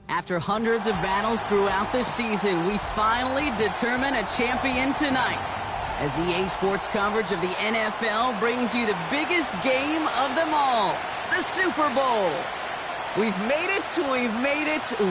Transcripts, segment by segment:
After hundreds of battles throughout the season, we finally determine a champion tonight. As EA Sports coverage of the NFL brings you the biggest game of them all, the Super Bowl. We've made it,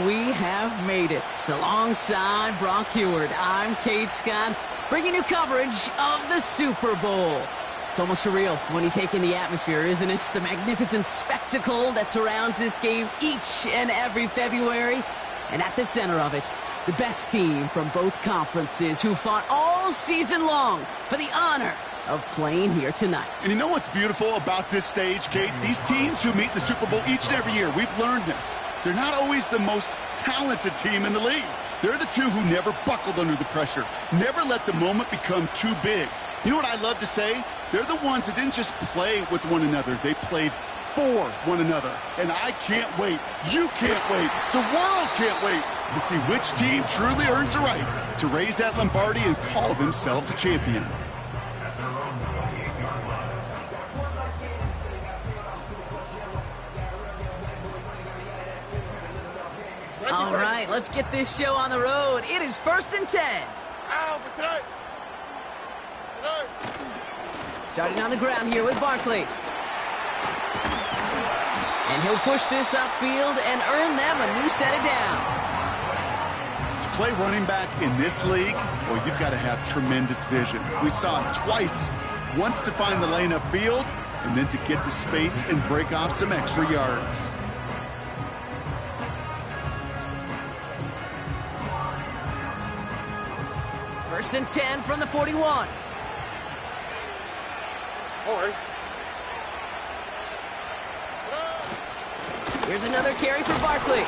we have made it. Alongside Brock Heward, I'm Kate Scott, bringing you coverage of the Super Bowl. It's almost surreal when you take in the atmosphere, isn't it? The magnificent spectacle that surrounds this game each and every February. And at the center of it, the best team from both conferences who fought all season long for the honor of playing here tonight. And you know what's beautiful about this stage, Kate? These teams who meet the Super Bowl each and every year, we've learned this. They're not always the most talented team in the league. They're the two who never buckled under the pressure, never let the moment become too big. You know what I love to say? They're the ones that didn't just play with one another. They played for one another. And I can't wait. You can't wait. The world can't wait to see which team truly earns the right to raise that Lombardi and call themselves a champion. All right, let's get this show on the road. It is 1st and 10. Starting on the ground here with Barkley. And he'll push this upfield and earn them a new set of downs. To play running back in this league, well, you've got to have tremendous vision. We saw it twice. Once to find the lane upfield, and then to get to space and break off some extra yards. First and 10 from the 41. Here's another carry for Barkley.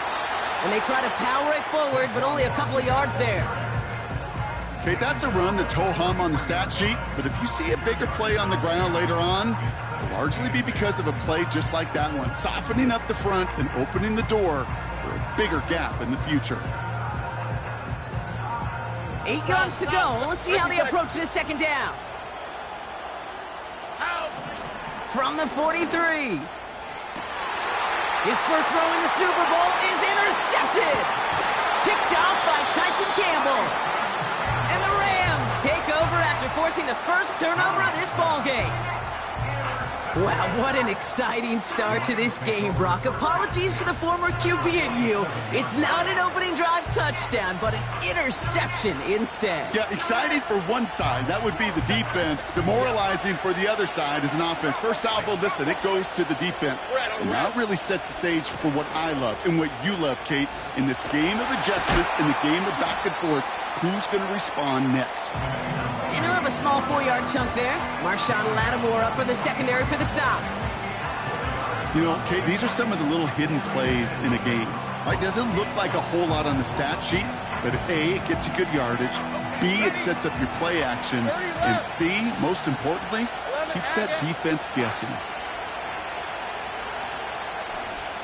And they try to power it forward, but only a couple of yards there. Okay, that's a run that's ho-hum on the stat sheet, but if you see a bigger play on the ground later on, it'll largely be because of a play just like that one, softening up the front and opening the door for a bigger gap in the future. 8 yards to go. Let's see how they approach this second down. From the 43. His first throw in the Super Bowl is intercepted. Picked off by Tyson Campbell. And the Rams take over after forcing the first turnover of this ballgame. Wow, what an exciting start to this game, Brock. Apologies to the former QB and you. It's not an opening drive touchdown, but an interception instead. Yeah, exciting for one side. That would be the defense. Demoralizing for the other side as an offense. First salvo, listen, it goes to the defense. And that really sets the stage for what I love and what you love, Kate, in this game of adjustments, in the game of back and forth. Who's going to respond next? And he'll have a small 4-yard chunk there. Marshawn Lattimore up for the secondary for the stop. You know, Kate, these are some of the little hidden plays in a game. Right? Doesn't look like a whole lot on the stat sheet, but A, it gets you good yardage. B, it sets up your play action. And C, most importantly, keeps that defense guessing.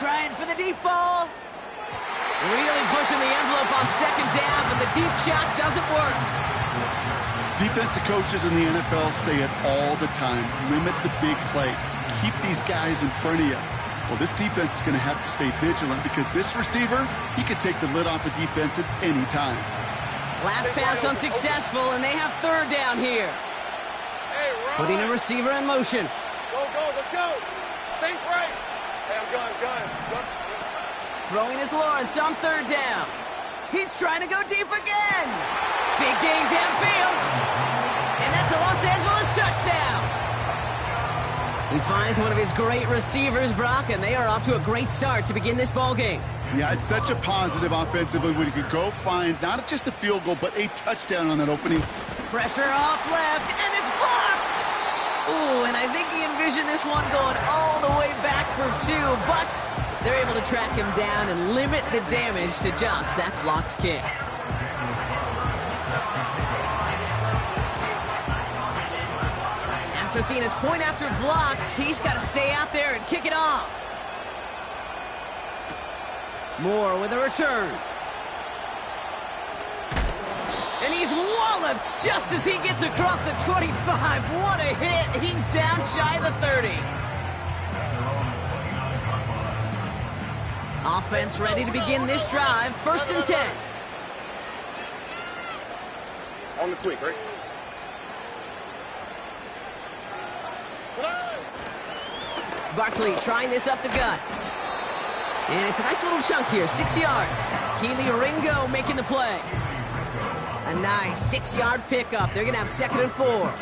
Trying for the deep ball. Really pushing the envelope on second down, but the deep shot doesn't work. Defensive coaches in the NFL say it all the time. Limit the big play. Keep these guys in front of you. Well, this defense is going to have to stay vigilant because this receiver, he could take the lid off a defense at any time. Last pass unsuccessful, and they have third down here. Putting a receiver in motion. Go, let's go. Safe right. Hey, I'm going. Throwing is Lawrence on third down. He's trying to go deep again. Big gain downfield. And that's a Los Angeles touchdown. He finds one of his great receivers, Brock, and they are off to a great start to begin this ball game. Yeah, it's such a positive offensively when he could go find not just a field goal, but a touchdown on that opening. Pressure off left, and it's blocked. Ooh, and I think he envisioned this one going all the way back for 2, but they're able to track him down and limit the damage to just that blocked kick. After seeing his point after blocked, he's got to stay out there and kick it off. Moore with a return. And he's walloped just as he gets across the 25. What a hit. He's down shy of the 30. Offense ready to begin this drive. 1st and 10. On the quick, right? Barkley trying this up the gut. And it's a nice little chunk here, 6 yards. Keely Ringo making the play. A nice 6-yard pickup. They're going to have 2nd and 4.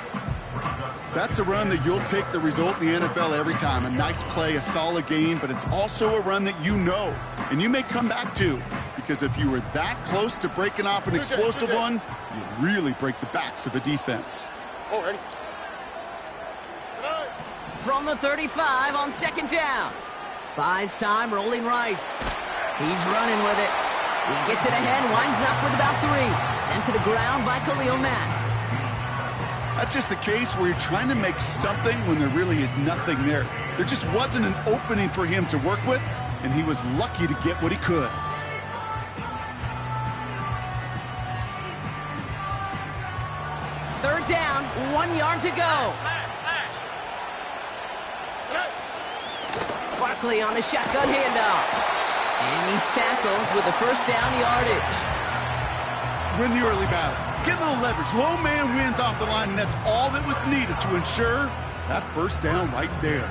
That's a run that you'll take the result in the NFL every time. A nice play, a solid gain, but it's also a run that you know, and you may come back to, because if you were that close to breaking off an explosive one, you really break the backs of a defense. Already. From the 35 on 2nd down. Buys time, rolling right. He's running with it. He gets it ahead, winds up with about 3. Sent to the ground by Khalil Mack. That's just a case where you're trying to make something when there really is nothing there. There just wasn't an opening for him to work with, and he was lucky to get what he could. Third down, 1 yard to go. Barkley on the shotgun handoff. And he's tackled with the 1st down yardage. Win the early battle. Get a little leverage. Low man wins off the line, and that's all that was needed to ensure that 1st down right there.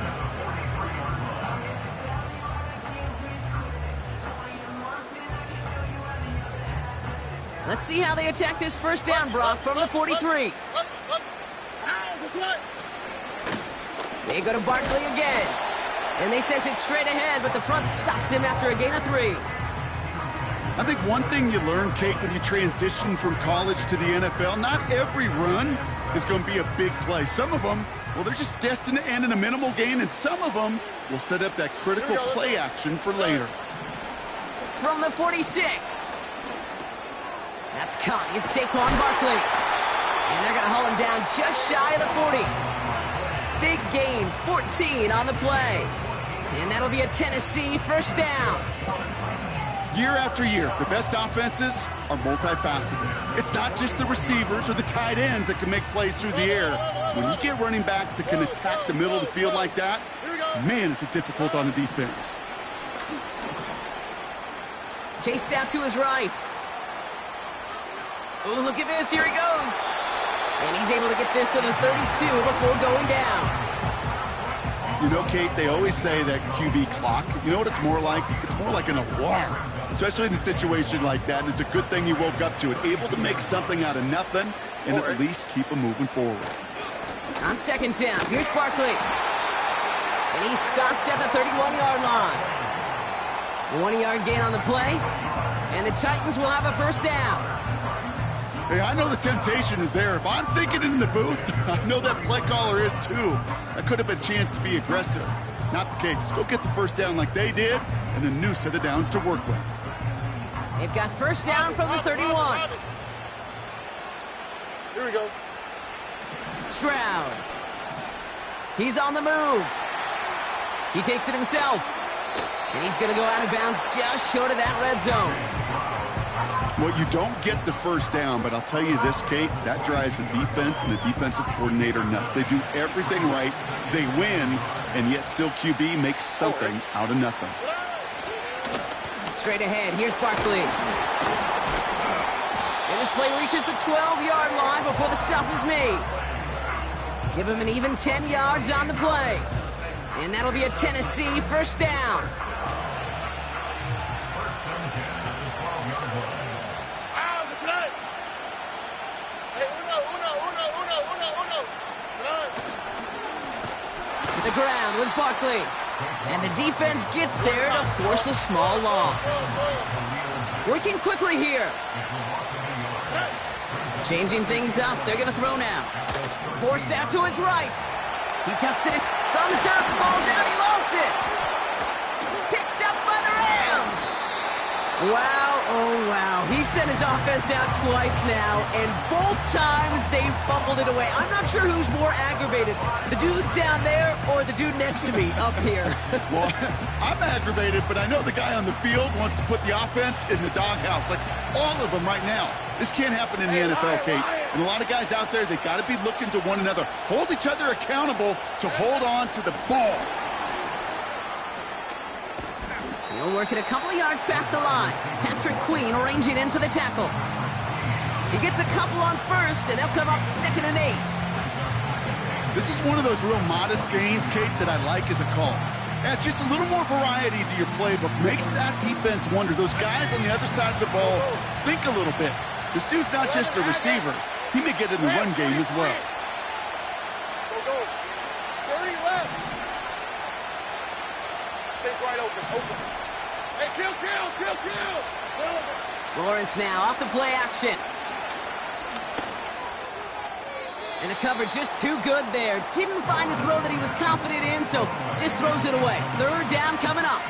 Let's see how they attack this 1st down, Brock, from the 43. They go to Barkley again. And they sent it straight ahead, but the front stops him after a gain of 3. I think one thing you learn, Kate, when you transition from college to the NFL, not every run is going to be a big play. Some of them, well, they're just destined to end in a minimal gain, and some of them will set up that critical play action for later. From the 46. That's caught. It's Saquon Barkley. And they're going to haul him down just shy of the 40. Big gain, 14 on the play. And that'll be a Tennessee 1st down. Year after year, the best offenses are multifaceted. It's not just the receivers or the tight ends that can make plays through the air. When you get running backs that can attack the middle of the field like that, man, is it difficult on the defense. Chased out to his right. Oh, look at this. Here he goes. And he's able to get this to the 32 before going down. You know, Kate, they always say that QB clock, you know what it's more like? It's more like an alarm, especially in a situation like that. And it's a good thing you woke up to it, able to make something out of nothing and at least keep them moving forward. On 2nd down, here's Barkley. And he's stopped at the 31-yard line. 1-yard gain on the play, and the Titans will have a 1st down. Hey, I know the temptation is there. If I'm thinking in the booth, I know that play caller is too. That could have been a chance to be aggressive. Not the case. Go get the 1st down like they did, and a new set of downs to work with. They've got 1st down from the 31. Here we go. Stroud. He's on the move. He takes it himself. And he's going to go out of bounds just short of that red zone. Well, you don't get the 1st down, but I'll tell you this, Kate, that drives the defense and the defensive coordinator nuts. They do everything right. They win, and yet still QB makes something out of nothing. Straight ahead, here's Barkley. And this play reaches the 12-yard line before the stop is made. Give him an even 10 yards on the play. And that'll be a Tennessee 1st down. To the ground with Barkley. And the defense gets there to force a small loss. Working quickly here. Changing things up. They're going to throw now. Forced out to his right. He tucks it in. It's on the turf. The ball's out. He lost it. Picked up by the Rams. Wow, oh wow. He sent his offense out twice now, and both times they fumbled it away. I'm not sure who's more aggravated, the dudes down there or the dude next to me up here. Well, I'm aggravated, but I know the guy on the field wants to put the offense in the doghouse, like all of them right now. This can't happen in the NFL, Kate. And a lot of guys out there, they've got to be looking to one another. Hold each other accountable to hold on to the ball. He'll work it a couple of yards past the line. Patrick Queen ranging in for the tackle. He gets a couple on first, and they'll come up 2nd and 8. This is one of those real modest gains, Kate, that I like as a call. Yeah, it's just a little more variety to your playbook. Makes that defense wonder. Those guys on the other side of the ball think a little bit. This dude's not just a receiver. He may get in the run game as well. Go. 30 left. Take right open. Hey, kill. Lawrence now off the play action. And the cover just too good there. Didn't find a throw that he was confident in, so just throws it away. 3rd down coming up.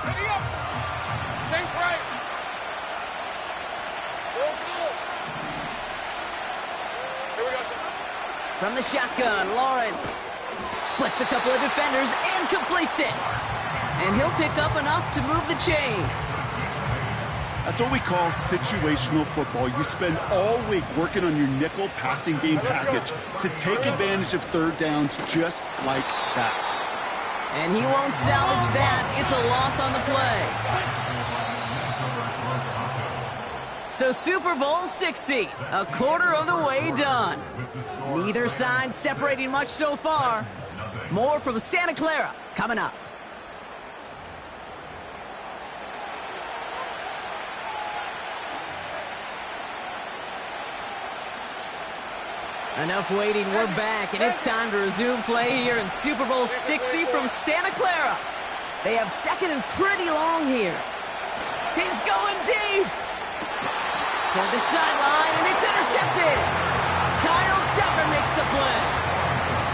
Ready up. Think right. From the shotgun, Lawrence splits a couple of defenders and completes it. And he'll pick up enough to move the chains. That's what we call situational football. You spend all week working on your nickel passing game package to take advantage of 3rd downs just like that. And he won't salvage that. It's a loss on the play. So Super Bowl 60, a quarter of the way done. Neither side separating much so far. More from Santa Clara coming up. Enough waiting, we're back, and it's time to resume play here in Super Bowl 60 from Santa Clara. They have 2nd and pretty long here. He's going deep. Toward the sideline, and it's intercepted. Kyle Tucker makes the play.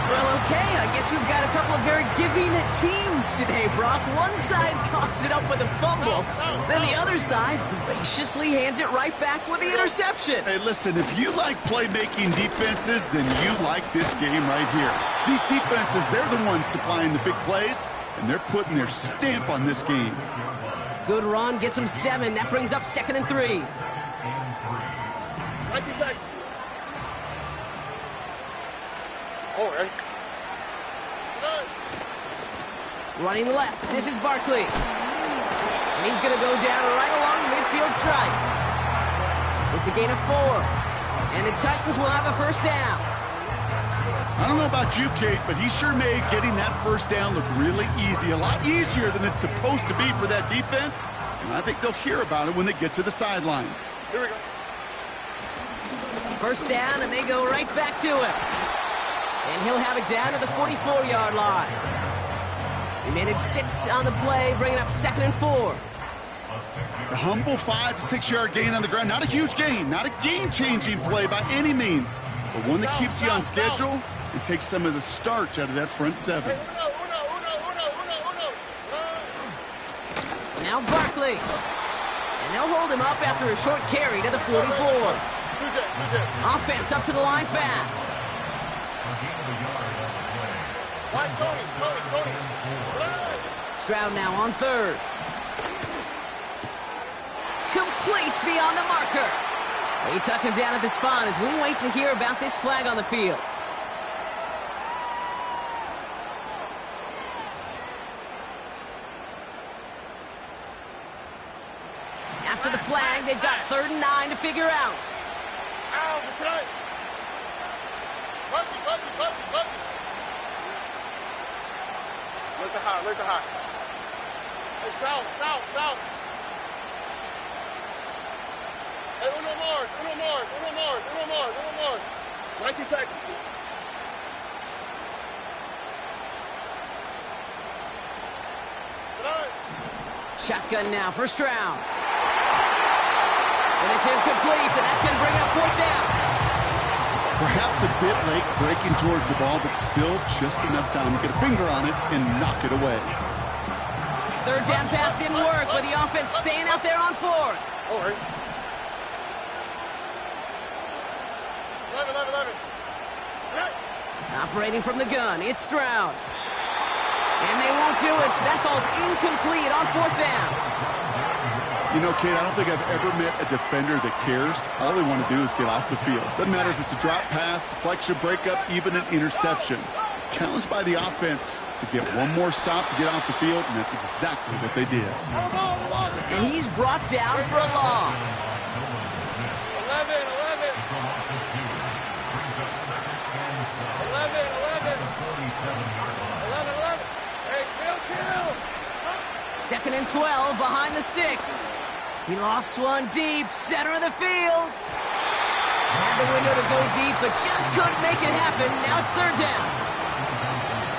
Well, okay, I guess we've got a couple of very giving teams today, Brock. One side coughs it up with a fumble, then the other side graciously hands it right back with the interception. Hey, listen, if you like playmaking defenses, then you like this game right here. These defenses, they're the ones supplying the big plays, and they're putting their stamp on this game. Good run, gets him 7. That brings up 2nd and 3. All right. Running left, this is Barkley. And he's going to go down right along midfield stripe. It's a gain of 4. And the Titans will have a 1st down. I don't know about you, Kate, but he sure made getting that 1st down look really easy. A lot easier than it's supposed to be for that defense. And I think they'll hear about it when they get to the sidelines. Here we go. 1st down, and they go right back to him. And he'll have it down to the 44-yard line. He managed 6 on the play, bringing up 2nd and 4. A humble 5 to 6 yard gain on the ground. Not a huge gain, not a game-changing play by any means, but one that keeps you on schedule and takes some of the starch out of that front 7. Now Barkley. And they'll hold him up after a short carry to the 44. Offense up to the line fast. Stroud now on 3rd. Complete beyond the marker. They touch him down at the spot as we wait to hear about this flag on the field. After the flag, they've got 3rd and 9 to figure out. Look at high. Hey, south. Hey, uno more. 19 Texas. Shotgun now for Stroud. And it's incomplete, and that's going to bring up 4th down. Perhaps a bit late breaking towards the ball, but still just enough time to get a finger on it and knock it away. 3rd down pass didn't work, but the offense staying out there on 4th. All right. 11. Operating from the gun, it's Stroud. And they won't do it, so that fall's incomplete on 4th down. You know, Kate, I don't think I've ever met a defender that cares. All they want to do is get off the field. Doesn't matter if it's a drop pass, deflection, breakup, even an interception. Challenged by the offense to get one more stop to get off the field, and that's exactly what they did. And he's brought down for a loss. 11. 11. Hey, kill. 2nd and 12 behind the sticks. He lofts one deep, center of the field. Had the window to go deep, but just couldn't make it happen. Now it's 3rd down.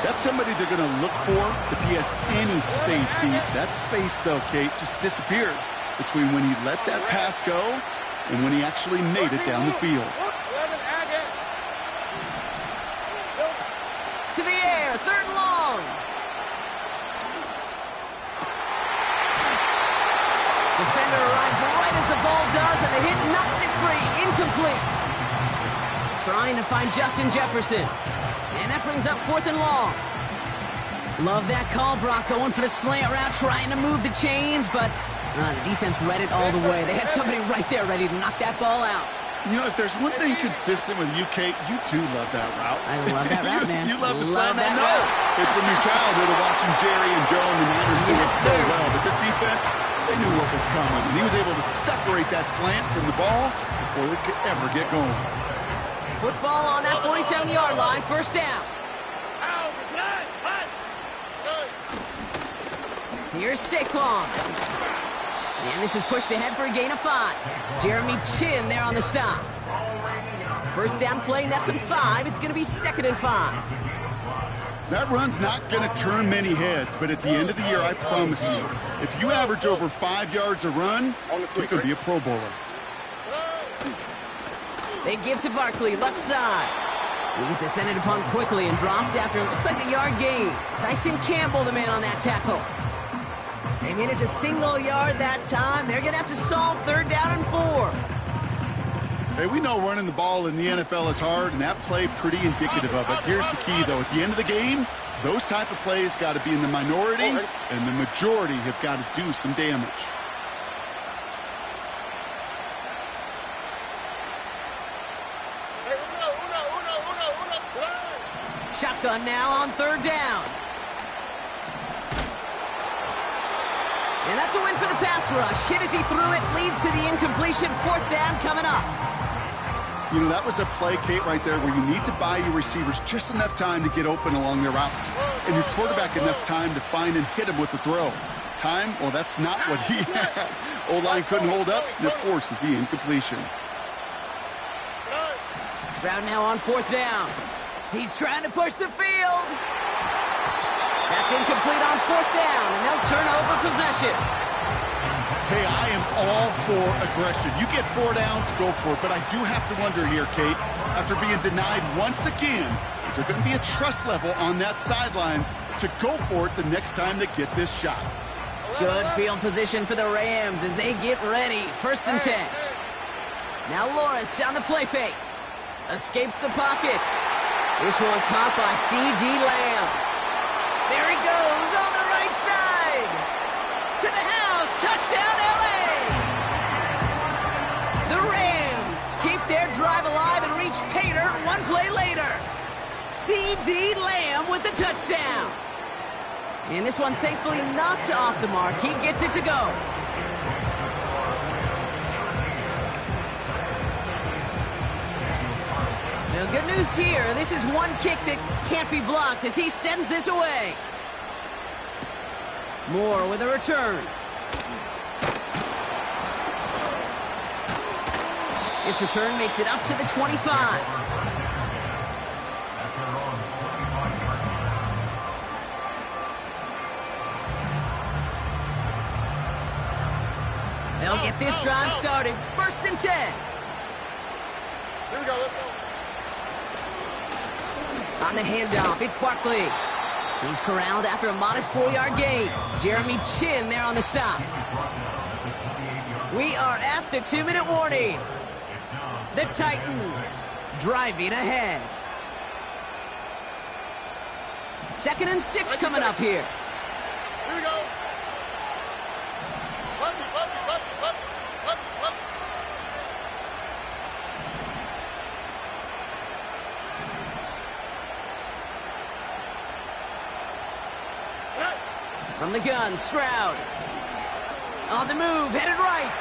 That's somebody they're going to look for if he has any space deep. That space, though, Kate, just disappeared between when he let that pass go and when he actually made it down the field. To the air, 3rd and long. Defender arrives right as the ball does, and the hit knocks it free. Incomplete. Trying to find Justin Jefferson. And that brings up 4th and long. Love that call, Brock, going for the slant route, trying to move the chains, but the defense read it all the way. They had somebody right there ready to knock that ball out. You know, if there's one thing consistent with you, Kate, you do love that route. I love that route, man. You love the slant. I know. It's from your childhood of watching Jerry and Joe and the Niners do it so well. But this defense, they knew what was coming. And he was able to separate that slant from the ball before it could ever get going. Football on that 47-yard line, 1st down. Here's Saquon. And this is pushed ahead for a gain of 5. Jeremy Chin there on the stop. 1st down play, nets him 5. It's going to be 2nd and 5. That run's not going to turn many heads, but at the end of the year, I promise you, if you average over 5 yards a run, you're going to be a Pro Bowler. They give to Barkley, left side. He's descended upon quickly and dropped after it looks like a yard gain. Tyson Campbell, the man on that tackle. They made it to single yard that time. They're going to have to solve 3rd down and 4. Hey, we know running the ball in the NFL is hard, and that play pretty indicative of it. Here's the key, though. At the end of the game, those type of plays got to be in the minority, and the majority have got to do some damage. Shotgun now on 3rd down. And that's a win for the pass rush. Hit as he threw it, leads to the incompletion. 4th down coming up. You know, that was a play, Kate, right there where you need to buy your receivers just enough time to get open along their routes. And your quarterback enough time to find and hit him with the throw. Time, well, that's not what he had. O-line couldn't hold up, and it forces the incompletion. Stroud now on 4th down. He's trying to push the field. That's incomplete on 4th down, and they'll turn over possession. Hey, I am all for aggression. You get 4 downs, go for it. But I do have to wonder here, Kate, after being denied once again, is there going to be a trust level on that sidelines to go for it the next time they get this shot? Good field position for the Rams as they get ready. 1st and 10. Now Lawrence on the play fake. Escapes the pocket. This one caught by C.D. Lamb. There he goes on the right side. To the house. Touchdown, L.A. The Rams keep their drive alive and reach pay dirt 1 play later. C.D. Lamb with the touchdown. And this one thankfully not off the mark. He gets it to go. Now, good news here. This is one kick that can't be blocked as he sends this away. Moore with a return. This return makes it up to the 25. They'll get this drive started. 1st and 10. Here we go, let's go. On the handoff, it's Barkley. He's corralled after a modest 4-yard gain. Jeremy Chin there on the stop. We are at the 2-minute warning. The Titans driving ahead. 2nd and 6 coming up here. Here we go. From the gun, Stroud. On the move, headed right.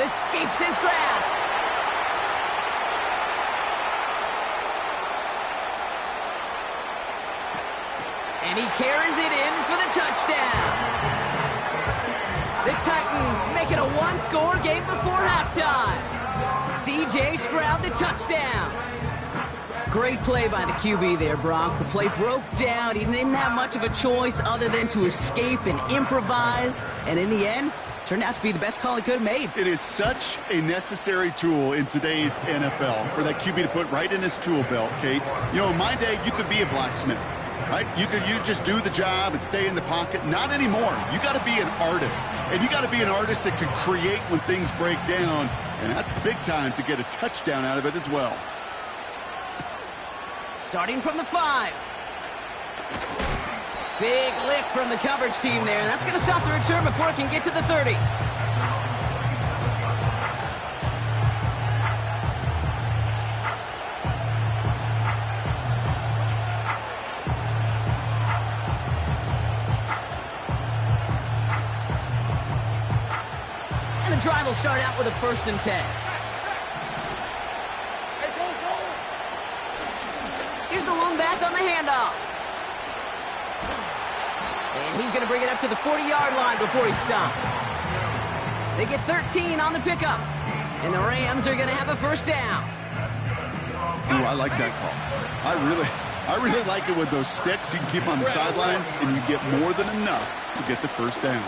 Escapes his grasp. And he carries it in for the touchdown. The Titans make it a one-score game before halftime. C.J. Stroud, the touchdown. Great play by the QB there, Brock. The play broke down. He didn't have much of a choice other than to escape and improvise. And in the end, turned out to be the best call he could have made. It is such a necessary tool in today's NFL for that QB to put right in his tool belt, Kate. You know, in my day, you could be a blacksmith, right? You just do the job and stay in the pocket. Not anymore. You got to be an artist. And you got to be an artist that can create when things break down. And that's big time to get a touchdown out of it as well. Starting from the 5. Big lick from the coverage team there. That's going to stop the return before it can get to the 30. And the drive will start out with a 1st and 10. Here's the long back on the handoff. And he's going to bring it up to the 40-yard line before he stops. They get 13 on the pickup. And the Rams are going to have a 1st down. Ooh, I like that call. I really like it with those sticks. You can keep them on the sidelines, and you get more than enough to get the 1st down.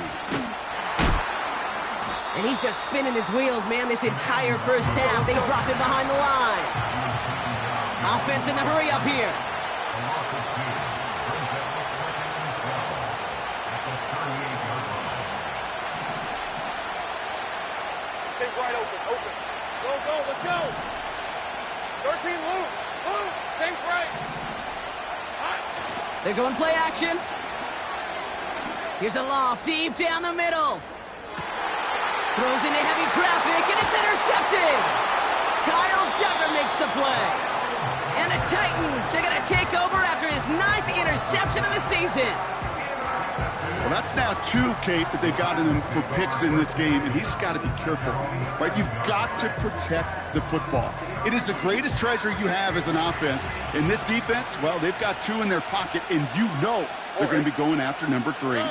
And he's just spinning his wheels, man, this entire 1st half. They drop him behind the line. Offense in the hurry up here. Take right open. Go, let's go. 13, Luke. Take right. They're going play action. Here's a loft deep down the middle. Throws into heavy traffic, and it's intercepted. Kyle Duggar makes the play. And the Titans are going to take over after his 9th interception of the season. Well, that's now 2, Kate, that they've gotten him for picks in this game, and he's got to be careful, right? You've got to protect the football. It is the greatest treasure you have as an offense. In this defense, well, they've got 2 in their pocket, and you know they're going to be going after number 3.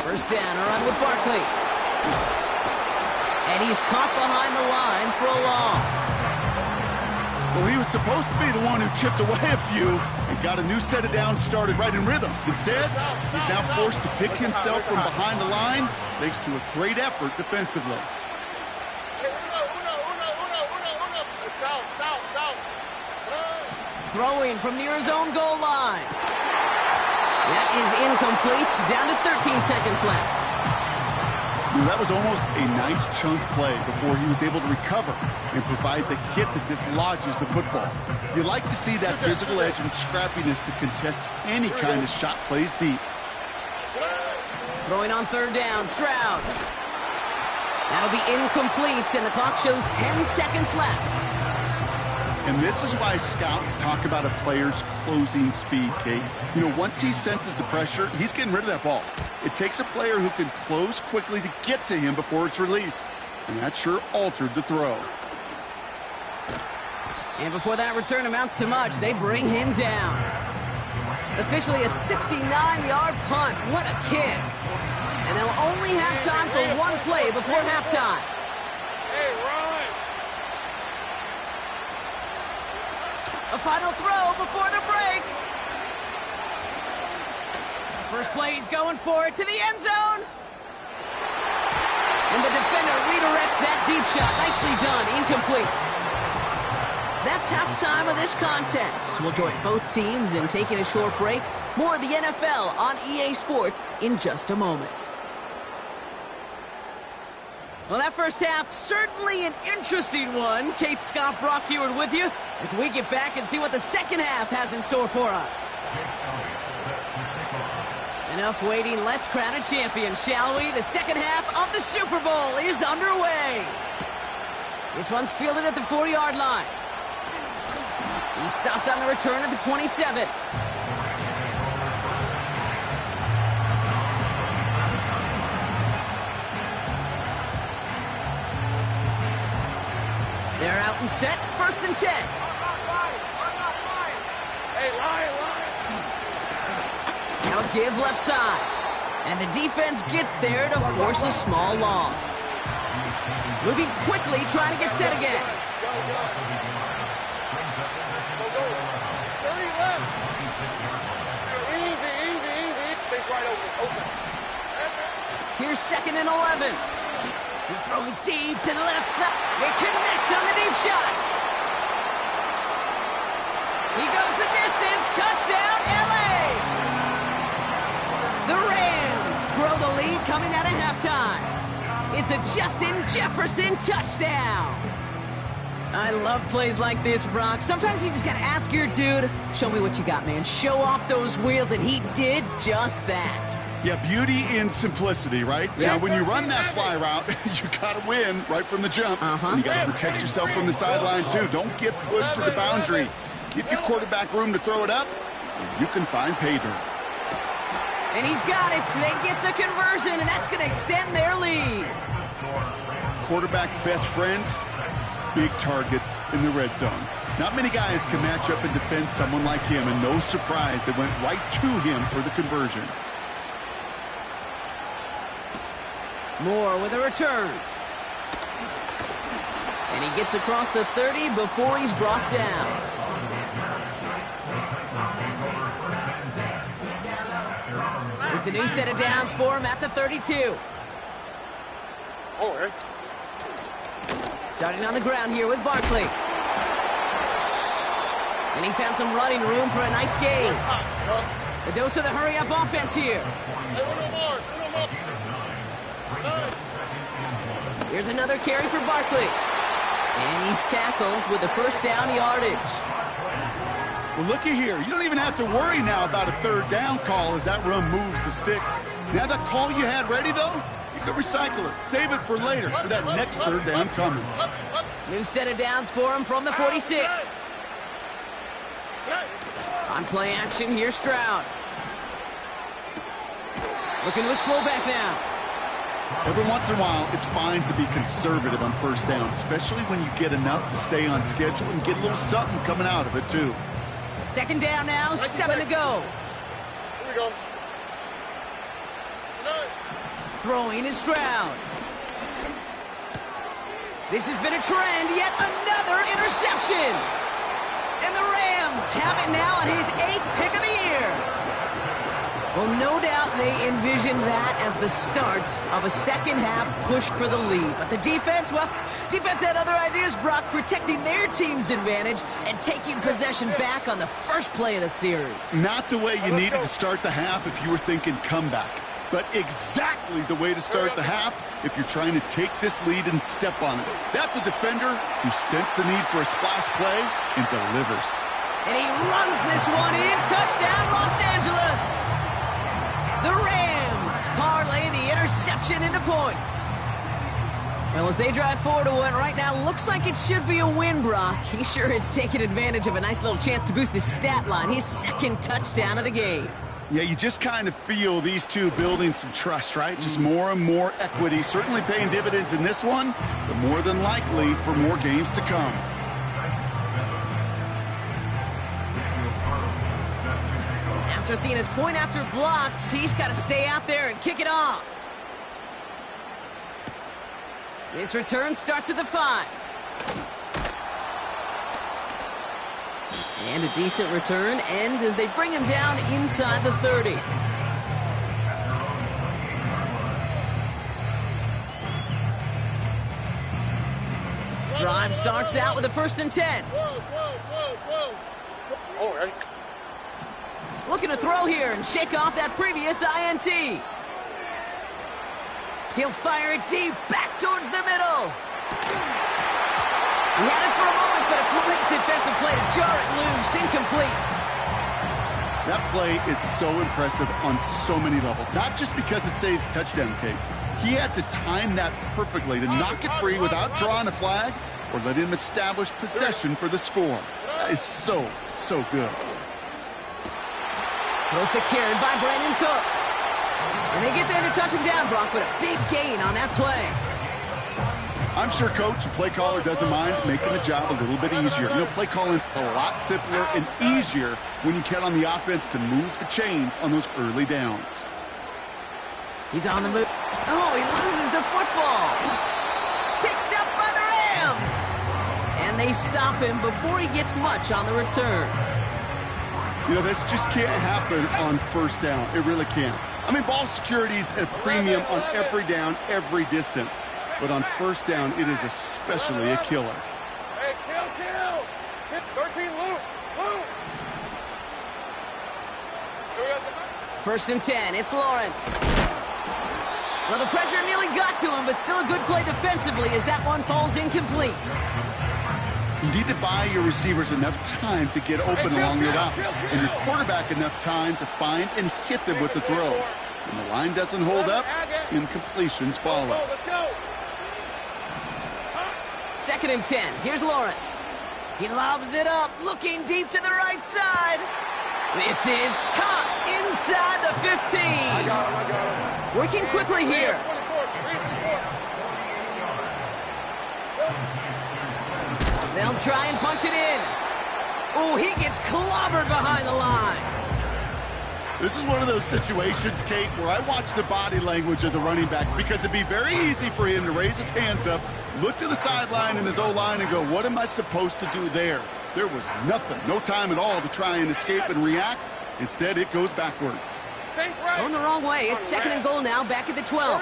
1st down, a run with Barkley. And he's caught behind the line for a loss. Well, he was supposed to be the one who chipped away a few and got a new set of downs started right in rhythm. Instead, he's now forced to pick himself from behind the line thanks to a great effort defensively. Throwing from near his own goal line. That is incomplete. Down to 13 seconds left. That was almost a nice chunk play before he was able to recover and provide the hit that dislodges the football. You like to see that physical edge and scrappiness to contest any kind of shot plays deep. Throwing on 3rd down, Stroud. That'll be incomplete, and the clock shows 10 seconds left. And this is why scouts talk about a player's closing speed, Kate. You know, once he senses the pressure, he's getting rid of that ball. It takes a player who can close quickly to get to him before it's released. And that sure altered the throw. And before that return amounts to much, they bring him down. Officially a 69-yard punt. What a kick. And they'll only have time for one play before halftime. Hey, Ryan. A final throw before the break. First play, he's going for it to the end zone. And the defender redirects that deep shot. Nicely done. Incomplete. That's halftime of this contest. We'll join both teams in taking a short break. More of the NFL on EA Sports in just a moment. Well, that first half, certainly an interesting one. Kate, Scott, Brock Heward with you as we get back and see what the second half has in store for us. Enough waiting. Let's crown a champion, shall we? The second half of the Super Bowl is underway. This one's fielded at the 40-yard line. He's stopped on the return at the 27. They're out and set, 1st and 10. Hey, line. Now a give left side. And the defense gets there to force a small loss. Moving quickly, trying to get set again. Go. 30 left. Easy. Take right open. Here's 2nd and 11. He's throwing deep to the left side. They connect on the deep shot. He goes the distance. Touchdown, LA. The Rams grow the lead coming out of halftime. It's a Justin Jefferson touchdown. I love plays like this, Brock. Sometimes you just got to ask your dude, show me what you got, man. Show off those wheels, and he did just that. Yeah, beauty in simplicity, right? Yeah. Now, when you run that fly route, you got to win right from the jump. And you got to protect yourself from the sideline, too. Don't get pushed to the boundary. Give your quarterback room to throw it up, and you can find pay dirt. And he's got it, so they get the conversion, and that's going to extend their lead. Quarterback's best friend, big targets in the red zone. Not many guys can match up and defend someone like him, and no surprise, it went right to him for the conversion. Moore with a return. And he gets across the 30 before he's brought down. It's a new set of downs for him at the 32. Starting on the ground here with Barkley. And he found some running room for a nice gain. The dose of the hurry-up offense here. Here's another carry for Barkley. And he's tackled with the first down yardage. Well, looky here. You don't even have to worry now about a 3rd down call as that run moves the sticks. Now that call you had ready, though, you can recycle it. Save it for later for that next 3rd down coming. New set of downs for him from the 46. On play action, here's Stroud. Looking to his fullback now. Every once in a while, it's fine to be conservative on 1st down, especially when you get enough to stay on schedule and get a little something coming out of it, too. 2nd down now, 7 to go. Here we go. Throwing is Stroud. This has been a trend, yet another interception. And the Rams have it now on his 8th pick of the year. Well, no doubt they envisioned that as the start of a second half push for the lead. But the defense had other ideas, Brock, protecting their team's advantage and taking possession back on the first play of the series. Not the way you needed to start the half if you were thinking comeback, but exactly the way to start the half if you're trying to take this lead and step on it. That's a defender who sensed the need for a splash play and delivers. And he runs this one in. Touchdown, Los Angeles. The Rams parlay the interception into points. Well, as they drive forward to what right now looks like it should be a win, Brock. He sure has taken advantage of a nice little chance to boost his stat line. His 2nd touchdown of the game. Yeah, you just kind of feel these two building some trust, right? Just more and more equity. Certainly paying dividends in this one, but more than likely for more games to come. After seeing his point after blocked, he's got to stay out there and kick it off. This return starts at the 5. And a decent return ends as they bring him down inside the 30. Drive starts out with a 1st and 10. All right. Looking to throw here and shake off that previous INT. He'll fire it deep, back towards the middle. He had it for a moment, but a great defensive play to jar it loose. Incomplete. That play is so impressive on so many levels. Not just because it saves a touchdown, Kate. He had to time that perfectly to knock it free without drawing a flag or letting him establish possession for the score. That is so, so good. Well secured by Brandon Cooks. And they get there to touch him down, Brock, but a big gain on that play. I'm sure coach and play caller doesn't mind making the job a little bit easier. You know, play calling's a lot simpler and easier when you count on the offense to move the chains on those early downs. He's on the move. Oh, he loses the football. Picked up by the Rams. And they stop him before he gets much on the return. You know, this just can't happen on first down. It really can't. I mean, ball security's at a premium on every down, every distance. But on first down, it is especially a killer. Hey, kill. 13, loop. First and 10, it's Lawrence. Well, the pressure nearly got to him, but still a good play defensively as that one falls incomplete. You need to buy your receivers enough time to get open along the route, and your quarterback enough time to find and hit them with the throw. When the line doesn't hold up, incompletions follow. Let's go. Second and 10, here's Lawrence. He lobs it up, looking deep to the right side. This is caught inside the 15. I got him. Working quickly here. They'll try and punch it in. Oh, he gets clobbered behind the line. This is one of those situations, Kate, where I watch the body language of the running back because it'd be very easy for him to raise his hands up, look to the sideline in his O-line and go, what am I supposed to do there? There was nothing, no time at all to try and escape and react. Instead, it goes backwards. Going the wrong way. It's second and goal now, back at the 12.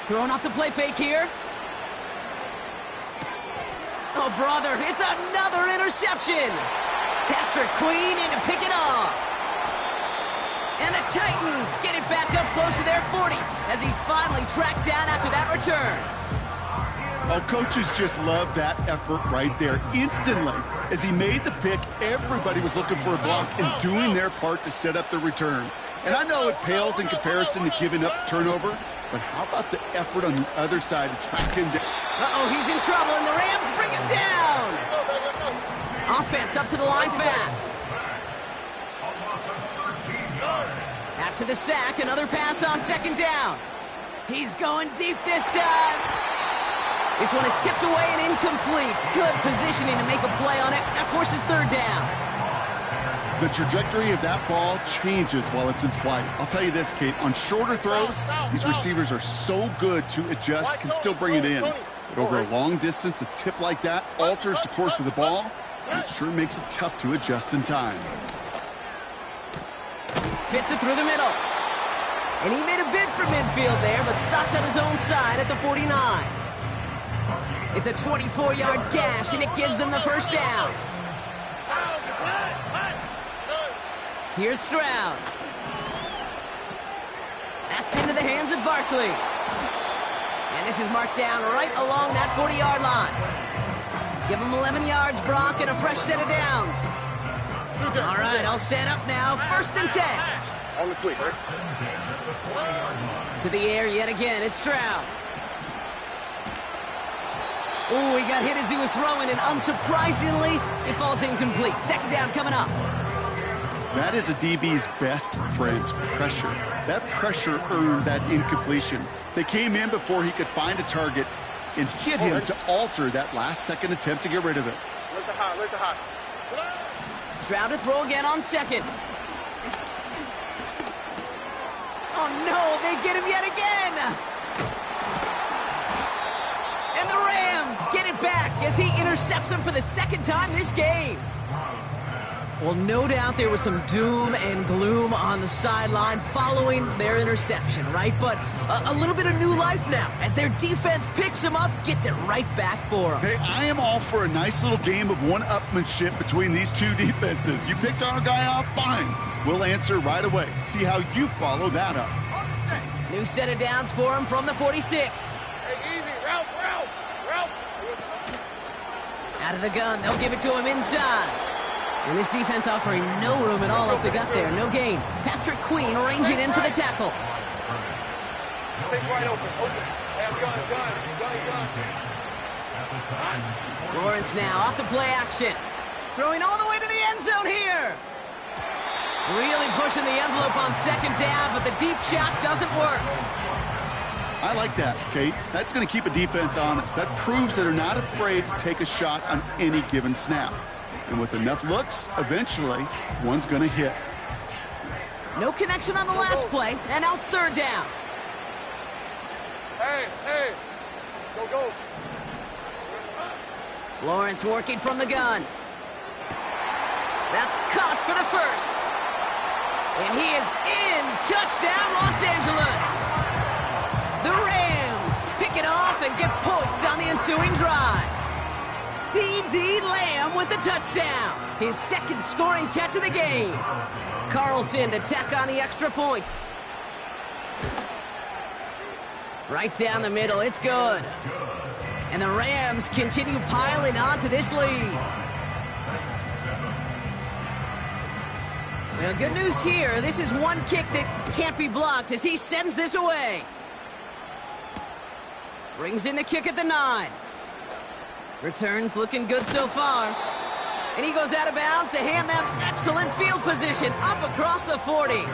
Throwing off the play fake here. Oh, brother, it's another interception. Patrick Queen in to pick it off. And the Titans get it back up close to their 40 as he's finally tracked down after that return. Oh, coaches just love that effort right there. Instantly, as he made the pick, everybody was looking for a block and doing their part to set up the return. And I know it pales in comparison to giving up the turnover, but how about the effort on the other side to track him down? Uh-oh, he's in trouble, and the Rams bring him down. Offense up to the line fast. After the sack, another pass on second down. He's going deep this time. This one is tipped away and incomplete. Good positioning to make a play on it. That forces third down. The trajectory of that ball changes while it's in flight. I'll tell you this, Kate, on shorter throws, these receivers are so good to adjust, can still bring it in. But over a long distance, a tip like that alters the course of the ball, and it sure makes it tough to adjust in time. Fits it through the middle. And he made a bid for midfield there, but stopped on his own side at the 49. It's a 24-yard gash, and it gives them the first down. Here's Stroud. That's into the hands of Barkley. And this is marked down right along that 40-yard line. Give him 11 yards, Brock, and a fresh set of downs. All right, all set up now. First and 10. On the quick, right? To the air yet again. It's Stroud. Oh, he got hit as he was throwing, and unsurprisingly, it falls incomplete. Second down coming up. That is a DB's best friend, pressure. That pressure earned that incompletion. They came in before he could find a target and hit him to alter that last-second attempt to get rid of it. Let the hot. Stroud to throw again on second. Oh, no, they get him yet again. And the Rams get it back as he intercepts him for the second time this game. Well, no doubt there was some doom and gloom on the sideline following their interception, right? But a little bit of new life now as their defense picks him up, gets it right back for him. Hey, I am all for a nice little game of one-upmanship between these two defenses. You picked our guy off, fine. We'll answer right away. See how you follow that up. New set of downs for him from the 46. Hey, easy. Ralph. Out of the gun, they'll give it to him inside. And this defense offering no room at all up the gut there. No gain. Patrick Queen ranging in for the tackle. Take right open. Hey, gun. Lawrence now off the play action. Throwing all the way to the end zone here. Really pushing the envelope on second down, but the deep shot doesn't work. I like that, Kate. That's going to keep a defense honest. That proves that they're not afraid to take a shot on any given snap. And with enough looks, eventually, one's going to hit. No connection on the last play, and now it's third down. Hey. Go. Lawrence working from the gun. That's caught for the first. And he is in. Touchdown, Los Angeles. The Rams pick it off and get points on the ensuing drive. C.D. Lamb with the touchdown. His second scoring catch of the game. Carlson to tack on the extra point. Right down the middle, it's good. And the Rams continue piling on to this lead. Well, good news here. This is one kick that can't be blocked as he sends this away. Brings in the kick at the 9. Returns looking good so far. And he goes out of bounds to hand them excellent field position up across the 40.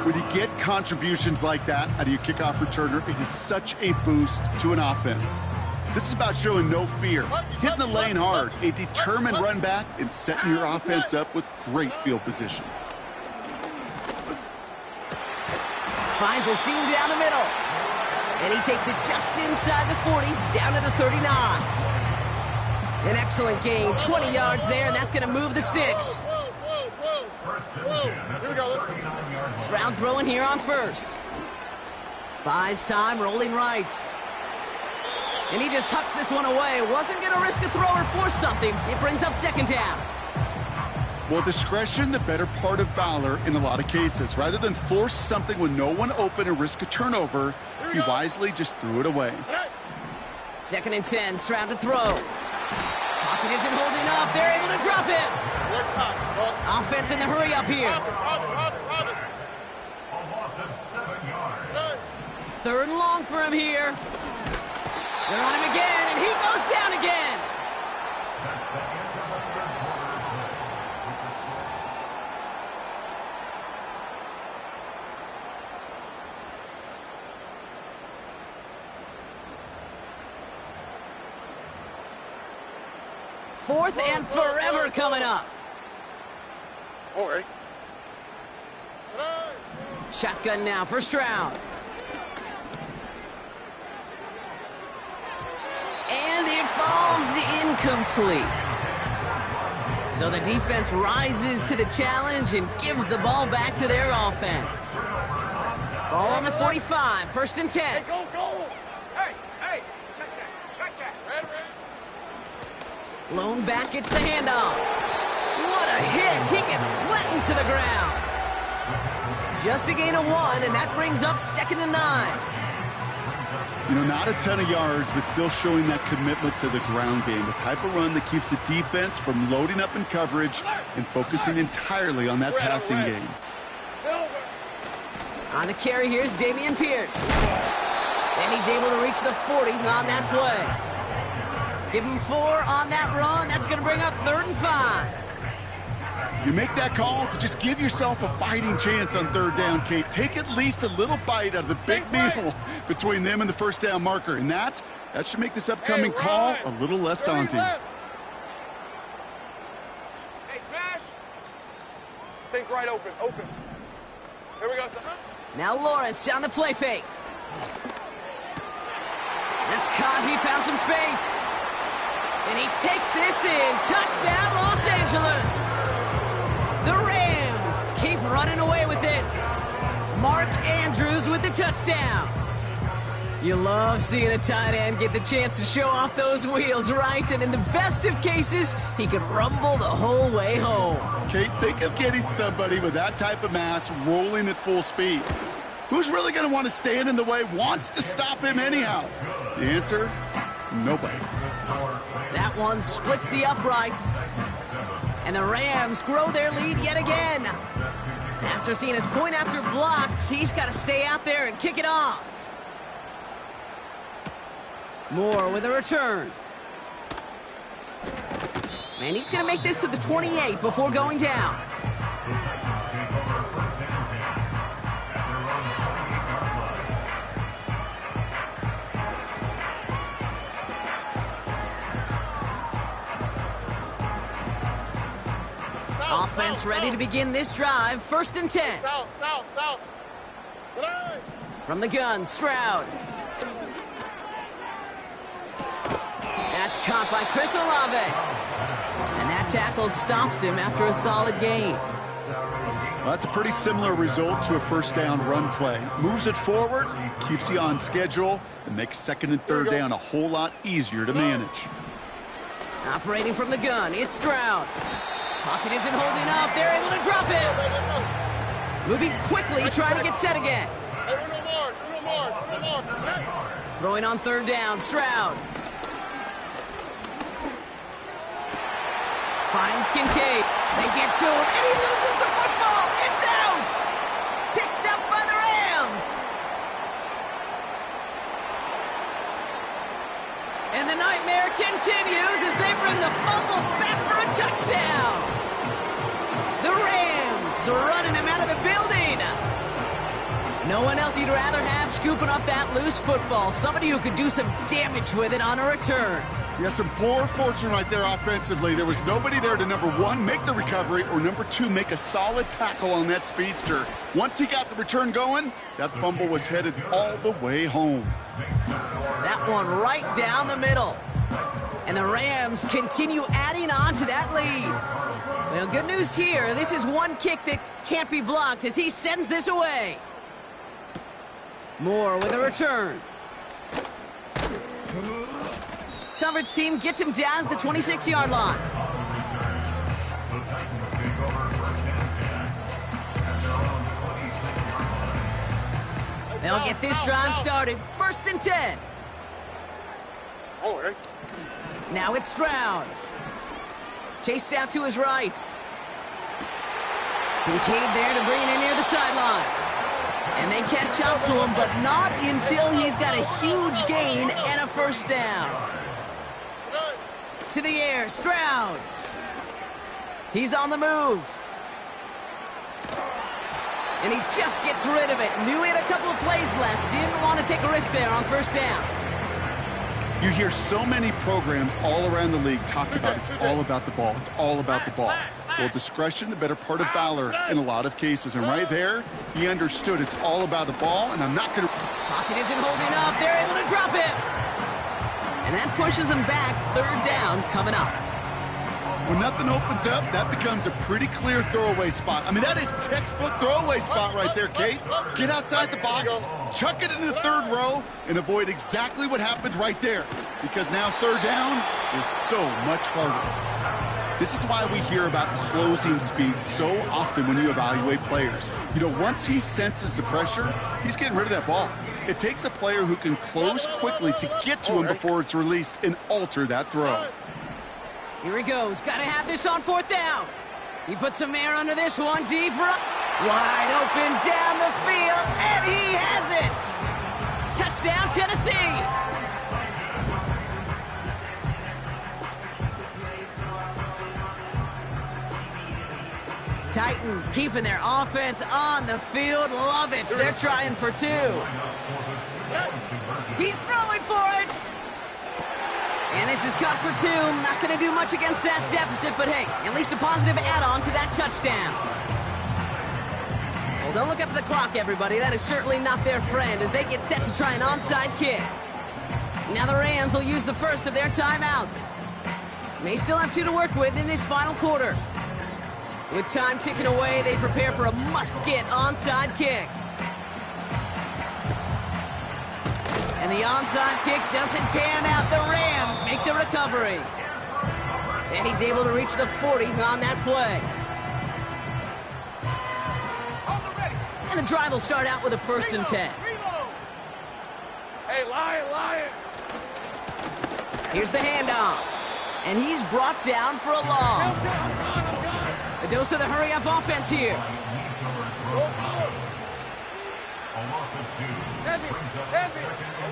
When you get contributions like that out of your kickoff returner, it is such a boost to an offense. This is about showing no fear, hitting the lane hard, a determined run back, and setting your offense up with great field position. Finds a seam down the middle. And he takes it just inside the 40, down to the 39. An excellent gain, 20 yards there, and that's going to move the sticks. Here we go. Stroud throwing here on first. Buys time, rolling right. And he just hucks this one away. Wasn't going to risk a throw or force something. It brings up second down. Well, discretion, the better part of valor in a lot of cases. Rather than force something when no one open and risk a turnover, he wisely just threw it away. Second and 10, Stroud to throw. Pocket isn't holding up. They're able to drop him. Offense in the hurry up here. Third and long for him here. They're on him again, and he goes down again. Fourth and forever coming up. All right. Shotgun now for Stroud. And it falls incomplete. So the defense rises to the challenge and gives the ball back to their offense. Ball on the 45, first and 10. Hey, go. Hey, check that. Red. Lone back gets the handoff. What a hit. He gets flattened to the ground. Just a gain of 1, and that brings up second and 9. You know, not a ton of yards, but still showing that commitment to the ground game. The type of run that keeps the defense from loading up in coverage and focusing entirely on that passing game. On the carry, here's Dameon Pierce. And he's able to reach the 40 on that play. Give him 4 on that run. That's going to bring up third and 5. You make that call to just give yourself a fighting chance on third down, Kate. Take at least a little bite out of the big meal between them and the first down marker. And that should make this upcoming call a little less daunting. Hey, smash. Think right open. Here we go, son. Now Lawrence on the play fake. That's caught. He found some space. And he takes this in. Touchdown, Los Angeles. The Rams keep running away with this. Mark Andrews with the touchdown. You love seeing a tight end get the chance to show off those wheels, right? And in the best of cases, he could rumble the whole way home. Kate, think of getting somebody with that type of mass rolling at full speed. Who's really going to want to stand in the way, wants to stop him anyhow? The answer, nobody. That one splits the uprights. And the Rams grow their lead yet again. After seeing his point after blocks, he's got to stay out there and kick it off. Moore with a return. And he's going to make this to the 28 before going down. Offense ready to begin this drive. 1st and 10. South. From the gun, Stroud. That's caught by Chris Olave. And that tackle stops him after a solid gain. Well, that's a pretty similar result to a 1st down run play. Moves it forward, keeps you on schedule, and makes 2nd and 3rd down a whole lot easier to manage. Operating from the gun, it's Stroud. Pocket isn't holding up. They're able to drop him. Moving quickly, trying to get set again. Throwing on 3rd down, Stroud. Finds Kincaid. They get to him, and he loses the football. It's out. Picked up by the Rams. And the nightmare continues as they bring the fumble back for a touchdown. The Rams running them out of the building. No one else you'd rather have scooping up that loose football. Somebody who could do some damage with it on a return. Yeah, some poor fortune right there offensively. There was nobody there to, number 1, make the recovery, or number 2, make a solid tackle on that speedster. Once he got the return going, that fumble was headed all the way home. That one right down the middle. And the Rams continue adding on to that lead. Well, good news here. This is one kick that can't be blocked as he sends this away. Moore with a return. Coverage team gets him down at the 26-yard line. They'll get this drive started. 1st and 10. Now it's Stroud. Chased out to his right. Kincaid there to bring it in near the sideline. And they catch up to him, but not until he's got a huge gain and a 1st down. To the air, Stroud. He's on the move. And he just gets rid of it. Knew he had a couple of plays left. Didn't want to take a risk there on 1st down. You hear so many programs all around the league talk about it's all about the ball. It's all about the ball. Well, discretion, the better part of valor in a lot of cases. And right there, he understood it's all about the ball, and I'm not going to... Pocket isn't holding up. They're able to drop it. And that pushes them back. 3rd down coming up. When nothing opens up, that becomes a pretty clear throwaway spot. I mean, that is textbook throwaway spot right there, Kate. Get outside the box, chuck it into the 3rd row, and avoid exactly what happened right there. Because now 3rd down is so much harder. This is why we hear about closing speed so often when you evaluate players. You know, once he senses the pressure, he's getting rid of that ball. It takes a player who can close quickly to get to him before it's released and alter that throw. Here he goes. Got to have this on 4th down. He puts some air under this one. Deep right. Wide open down the field. And he has it. Touchdown, Tennessee. Titans keeping their offense on the field. Love it. They're trying for 2. He's throwing for it. And this is cut for 2. Not going to do much against that deficit, but hey, at least a positive add-on to that touchdown. Well, don't look up at the clock, everybody. That is certainly not their friend as they get set to try an onside kick. Now the Rams will use the first of their timeouts. May still have 2 to work with in this final quarter. With time ticking away, they prepare for a must-get onside kick. And the onside kick doesn't pan out. The Rams make the recovery. And he's able to reach the 40 on that play. And the drive will start out with a 1st and 10. Hey, Lion. Here's the handoff. And he's brought down for a loss. A dose of the hurry-up offense here. Heavy.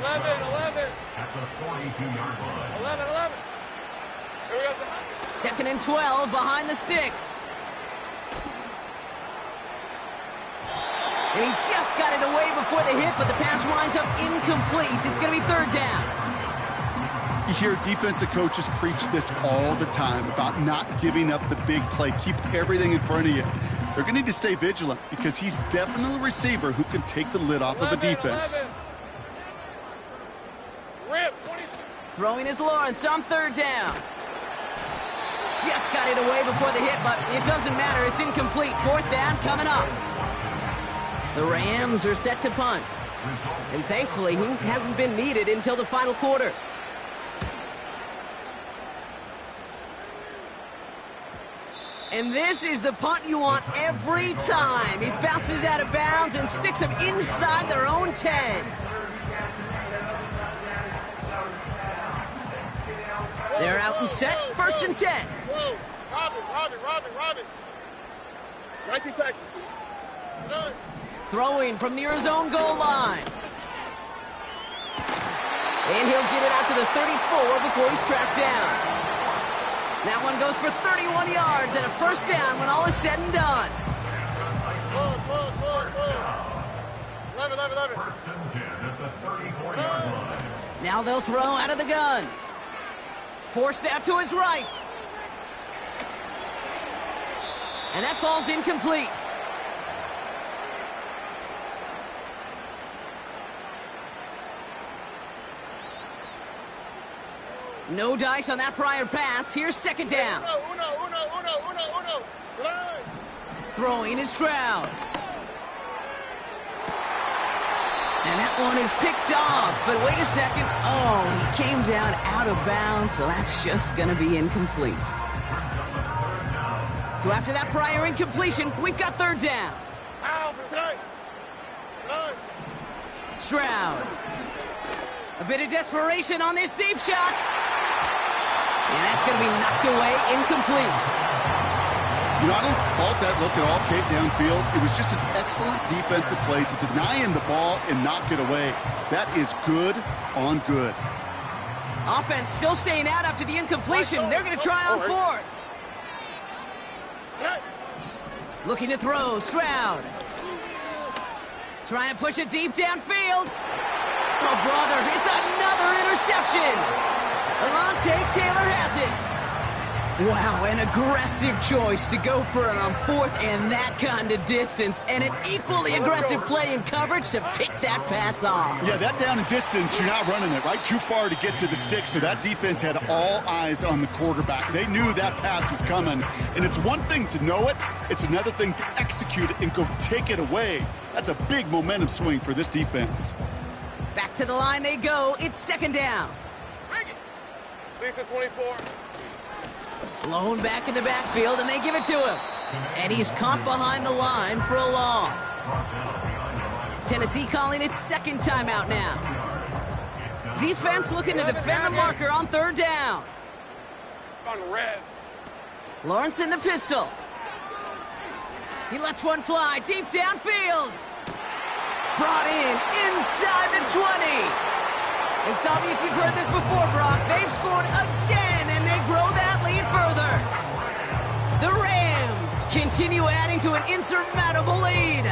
11. At the 42-yard line. 11. Here we go. 2nd and 12 behind the sticks. And he just got it away before the hit, but the pass winds up incomplete. It's going to be 3rd down. You hear defensive coaches preach this all the time about not giving up the big play. Keep everything in front of you. They're going to need to stay vigilant because he's definitely a receiver who can take the lid off of a defense. 11. Rip, 20. Throwing is Lawrence on 3rd down. Just got it away before the hit, but it doesn't matter. It's incomplete. 4th down coming up. The Rams are set to punt. And thankfully, he hasn't been needed until the final quarter. And this is the punt you want every time. It bounces out of bounds and sticks them inside their own 10. They're out and set. 1st and 10. Robin. 19 Texas. Throwing from near his own goal line. And he'll get it out to the 34 before he's tracked down. That one goes for 31 yards and a 1st down when all is said and done. 11. First and 10 at the 34-yard line. Now they'll throw out of the gun. Forced out to his right. And that falls incomplete. No dice on that prior pass. Here's 2nd down. Uno. Throwing is Stroud. And that one is picked off. But wait a second. Oh, he came down out of bounds, so that's just going to be incomplete. So after that prior incompletion, we've got 3rd down. Stroud. A bit of desperation on this deep shot. And that's going to be knocked away, incomplete. You know, I don't fault that look at all, Kate, downfield. It was just an excellent defensive play to deny him the ball and knock it away. That is good on good. Offense still staying out after the incompletion. They're going to try on 4th. Looking to throw, Stroud. Trying to push it deep downfield. Oh, brother, it's another interception. Alontae Taylor has it. Wow, an aggressive choice to go for it on 4th and that kind of distance, and an equally aggressive play in coverage to pick that pass off. Yeah, that down and distance, you're not running it, right? Too far to get to the stick, so that defense had all eyes on the quarterback. They knew that pass was coming, and it's one thing to know it, it's another thing to execute it and go take it away. That's a big momentum swing for this defense. Back to the line they go. It's 2nd down. Lisa 24. Blown back in the backfield, and they give it to him. And he's caught behind the line for a loss. Tennessee calling its 2nd timeout now. Defense looking to defend the marker on 3rd down. On red. Lawrence in the pistol. He lets one fly deep downfield. Brought in inside the 20. And stop me if you've heard this before, Brock. They've scored again, and they grow that lead further. The Rams continue adding to an insurmountable lead.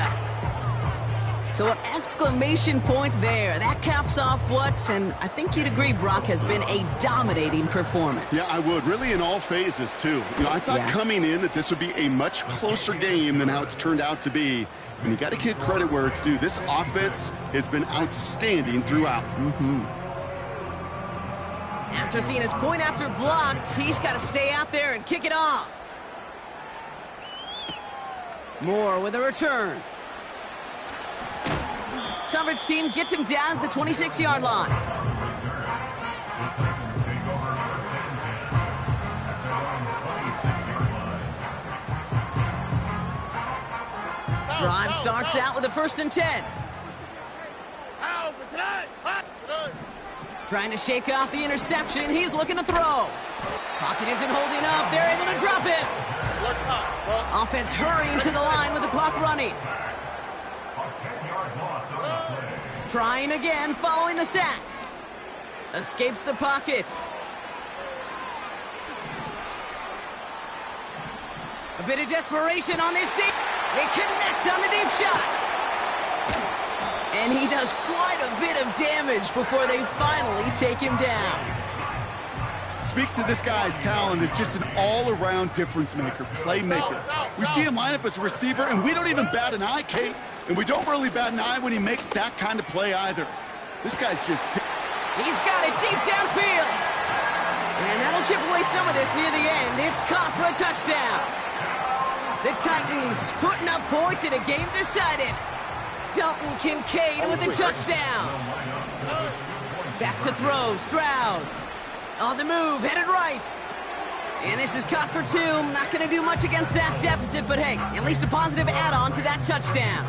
So an exclamation point there. That caps off what, and I think you'd agree, Brock, has been a dominating performance. Yeah, I would. Really in all phases, too. You know, I thought coming in that this would be a much closer game than how it's turned out to be. And you got to give credit where it's due. This offense has been outstanding throughout. After seeing his point after blocked, he's got to stay out there and kick it off. Moore with a return. Coverage team gets him down at the 26-yard line. Drive starts out with a 1st and 10. Trying to shake off the interception. He's looking to throw. Pocket isn't holding up. They're able to drop him. Offense hurrying to the line with the clock running. Trying again following the sack. Escapes the pocket. A bit of desperation on this deep. They connect on the deep shot. And he does quite a bit of damage before they finally take him down. Speaks to this guy's talent as just an all-around difference maker, playmaker. We see him line up as a receiver, and we don't even bat an eye, Kate. And we don't really bat an eye when he makes that kind of play either. This guy's just... He's got it deep downfield. And that'll chip away some of this near the end. It's caught for a touchdown. The Titans putting up points in a game decided. Dalton Kincaid with the touchdown. Back to throw. Stroud. On the move, headed right. And this is caught for 2. Not going to do much against that deficit, but hey, at least a positive add-on to that touchdown.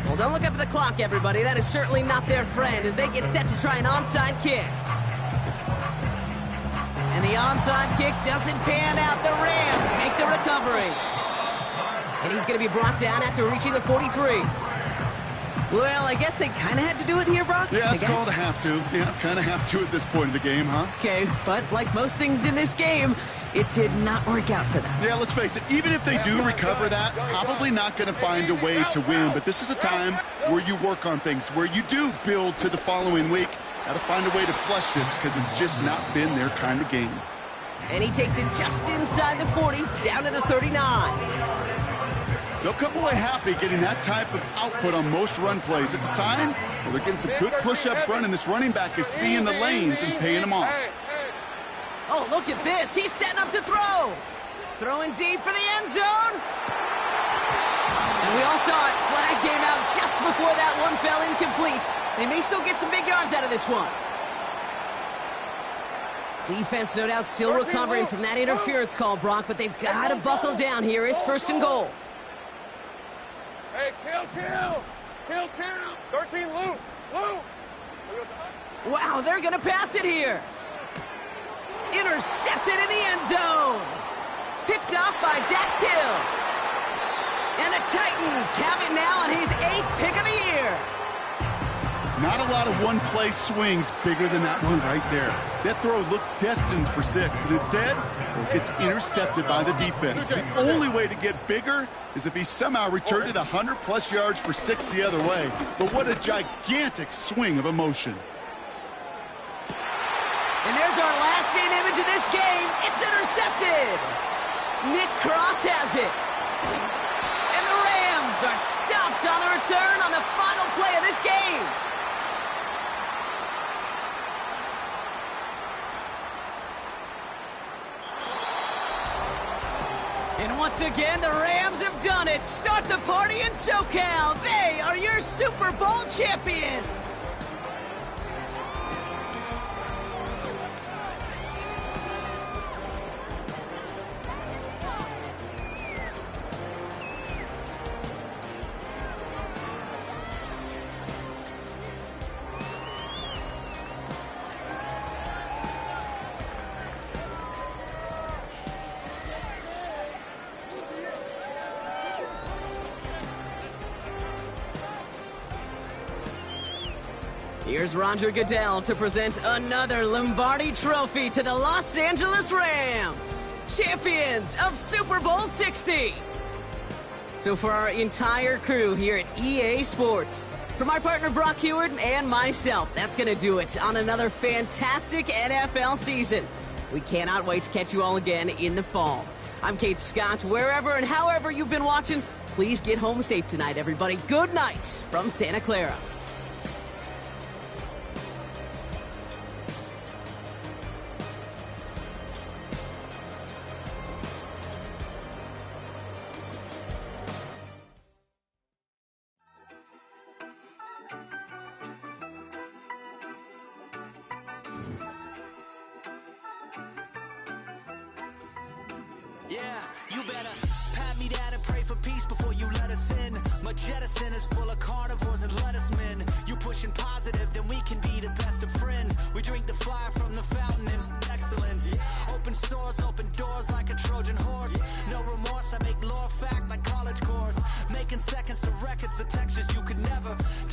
Well, don't look up at the clock, everybody. That is certainly not their friend as they get set to try an onside kick. And the onside kick doesn't pan out. The Rams make the recovery. And he's going to be brought down after reaching the 43. Well, I guess they kind of had to do it here, Brock. Yeah, it's called a have to. Yeah, kind of have to at this point of the game, huh? Okay, but like most things in this game, it did not work out for them. Yeah, let's face it, even if they do recover that, probably not going to find a way to win. But this is a time where you work on things, where you do build to the following week. Got to find a way to flush this because it's just not been their kind of game. And he takes it just inside the 40, down to the 39. They'll come away happy getting that type of output on most run plays. It's a sign where they're getting some good push up front, and this running back is seeing the lanes and paying them off. Oh, look at this. He's setting up to throw. Throwing deep for the end zone. And we all saw it. Flag came out just before that one fell incomplete. They may still get some big yards out of this one. Defense, no doubt, still recovering from that interference call, Brock, but they've got to buckle down here. It's 1st and goal. Hey, kill. 13, Lou. Wow, they're going to pass it here. Intercepted in the end zone. Picked off by Dax Hill. And the Titans have it now on his 8th pick of the year. Not a lot of one-play swings bigger than that one right there. That throw looked destined for 6, and instead, it gets intercepted by the defense. The only way to get bigger is if he somehow returned it 100-plus yards for 6 the other way. But what a gigantic swing of emotion. And there's our last-in image of this game. It's intercepted. Nick Cross has it. And the Rams are stopped on the return on the final play of this game. And once again, the Rams have done it. Start the party in SoCal. They are your Super Bowl champions. Here's Roger Goodell to present another Lombardi Trophy to the Los Angeles Rams, champions of Super Bowl 60. So for our entire crew here at EA Sports, for my partner Brock Heward and myself, that's going to do it on another fantastic NFL season. We cannot wait to catch you all again in the fall. I'm Kate Scott. Wherever and however you've been watching, please get home safe tonight, everybody. Good night from Santa Clara. Yeah, you better pat me down and pray for peace before you let us in. My jettison is full of carnivores and lettuce men. You pushing positive, then we can be the best of friends. We drink the fire from the fountain in excellence. Open sores, open doors like a Trojan horse. No remorse, I make lore fact like college course. Making seconds to records, the textures you could never touch.